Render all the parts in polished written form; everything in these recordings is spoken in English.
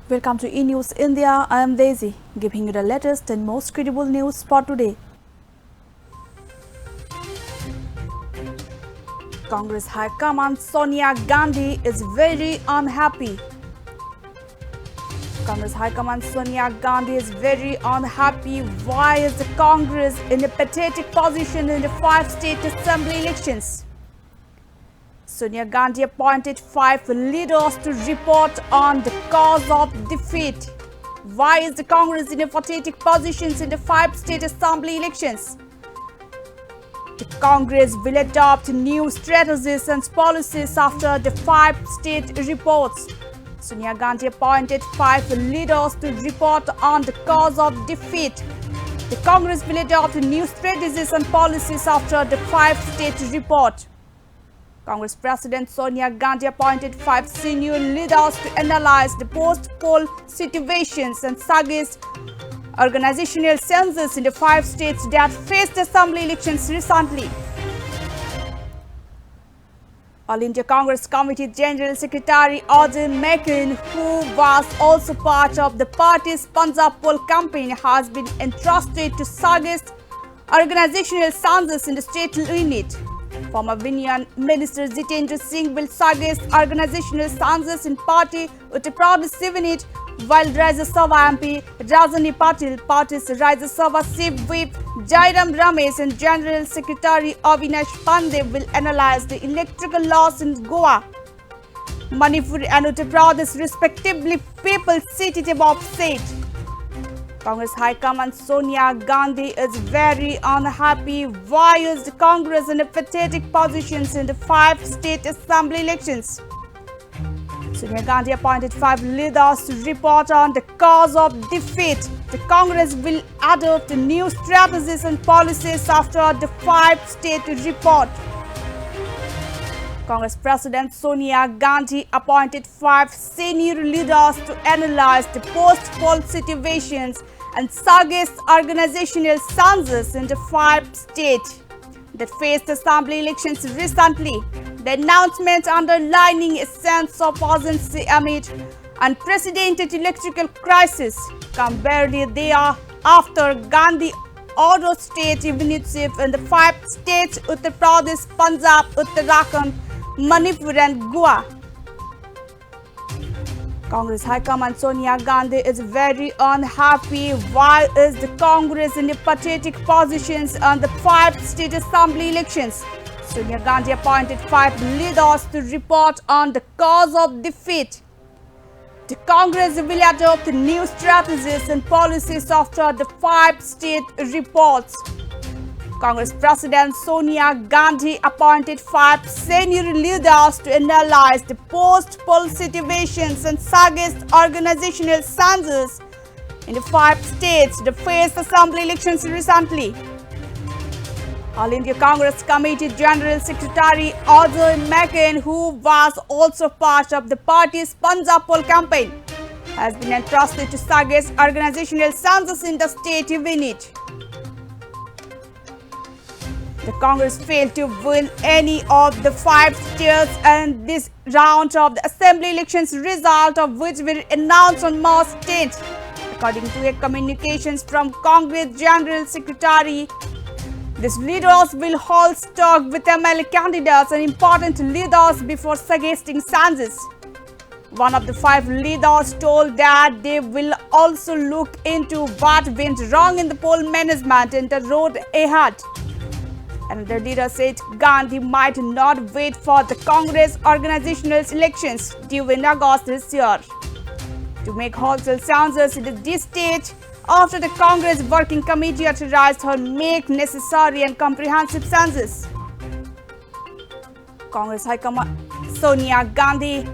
Welcome to enews India. I am Daisy, giving you the latest and most credible news for today. Congress High Command Sonia Gandhi is very unhappy. Congress High Command Sonia Gandhi is very unhappy. Why is the Congress in a pathetic position in the 5 state assembly elections? Sonia Gandhi appointed 5 leaders to report on the cause of defeat. Why is the Congress in a pathetic position in the 5 state assembly elections? The Congress will adopt new strategies and policies after the 5 state reports. Sonia Gandhi appointed 5 leaders to report on the cause of defeat. The Congress will adopt new strategies and policies after the 5 state report. Congress President Sonia Gandhi appointed 5 senior leaders to analyze the post-poll situations and suggest organizational changes in the 5 states that faced assembly elections recently. All India Congress Committee General Secretary Ajay Makin, who was also part of the party's Punjab poll campaign, has been entrusted to suggest organizational changes in the state unit. Former Union Minister Jitendra Singh will suggest organizational changes in party Uttar Pradesh unit, while Rajya Sabha MP Rajani Patil, party's Rajya Sabha Chief Whip Jairam Ramesh and General Secretary Avinash Pandey will analyze the electoral laws in Goa, Manipur and Uttar Pradesh respectively, people seated above said. Congress High Command Sonia Gandhi is very unhappy. Why is the Congress in a pathetic position in the 5 state assembly elections? Sonia Gandhi appointed 5 leaders to report on the cause of defeat. The Congress will adopt new strategies and policies after the 5 state report. Congress President Sonia Gandhi appointed 5 senior leaders to analyze the post-poll situations and suggest organizational changes in the 5 states that faced assembly elections recently. The announcement underlining a sense of urgency amid unprecedented electoral crisis come barely there after Gandhi ordered state unity in the 5 states Uttar Pradesh, Punjab, Uttarakhand, Manipur and Goa. Congress High Command Sonia Gandhi is very unhappy. Why is the Congress in a pathetic position on the 5 state assembly elections? Sonia Gandhi appointed 5 leaders to report on the cause of defeat. The Congress will adopt new strategies and policies after the 5 state reports. Congress President Sonia Gandhi appointed 5 senior leaders to analyze the post-poll situations and suggest organizational changes in the 5 states that faced assembly elections recently. All India Congress Committee General Secretary Ajay Makin, who was also part of the party's Punjab poll campaign, has been entrusted to suggest organizational changes in the state unit. The Congress failed to win any of the 5 states in this round of the assembly elections, result of which were announced on March 10th. According to a communications from Congress General Secretary, these leaders will hold talk with MLA candidates and important leaders before suggesting changes. One of the 5 leaders told that they will also look into what went wrong in the poll management and the road ahead. Another leader said Gandhi might not wait for the Congress organizational elections due in August this year to make wholesale changes in this stage after the Congress Working Committee authorized her make necessary and comprehensive changes. Congress High Command Sonia Gandhi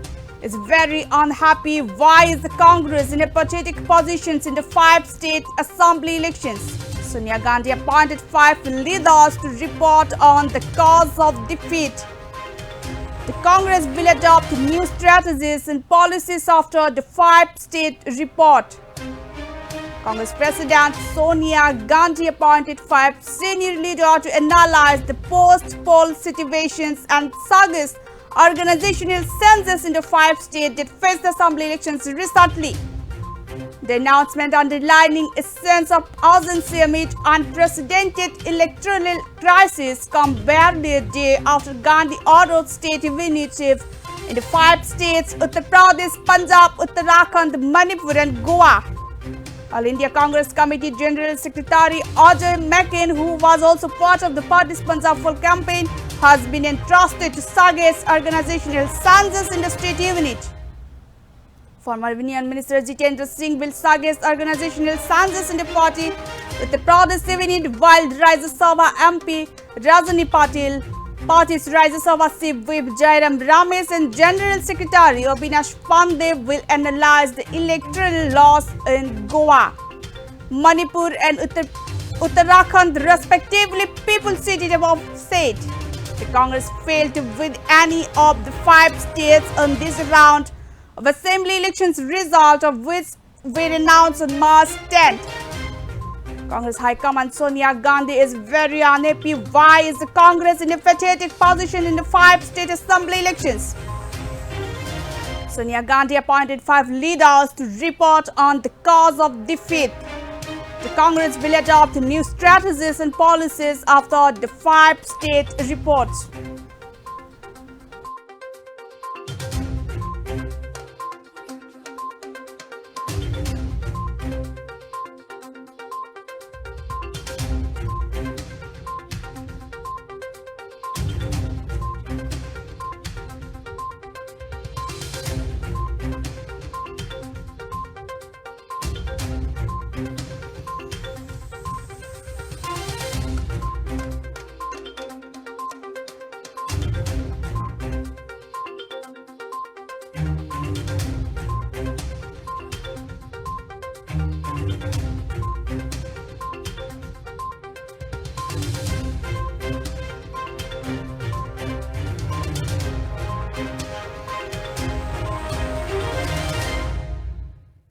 is very unhappy. Why is the Congress in a pathetic position in the 5 state assembly elections? Sonia Gandhi appointed 5 leaders to report on the cause of defeat. The Congress will adopt new strategies and policies after the 5 state report. Congress President Sonia Gandhi appointed 5 senior leaders to analyze the post-poll situations and suggest organizational changes in the 5 states that faced assembly elections recently. The announcement underlining a sense of urgency amid unprecedented electoral crisis comes barely a day after Gandhi ordered state initiative in the 5 states Uttar Pradesh, Punjab, Uttarakhand, Manipur and Goa. All India Congress Committee General Secretary Ajay McCain, who was also part of the party's Punjab full campaign, has been entrusted to Sage's organizational census in the state unit. Former Union Minister Jitendra Singh will Sage's organizational census in the party with the Pradesh unit, while Rajya Sabha MP Rajani Patil, party's Rajya Sabha Chief Whip Jairam Ramesh and General Secretary Abhinash Pandey will analyze the electoral laws in Goa, Manipur and Uttarakhand respectively, people seated above said. The Congress failed to win any of the 5 states in this round of assembly elections, result of which were announced on March 10th. Congress High Command Sonia Gandhi is very unhappy. Why is the Congress in a pathetic position in the 5 state assembly elections? Sonia Gandhi appointed 5 leaders to report on the cause of defeat. The Congress will adopt new strategies and policies after the 5 state reports.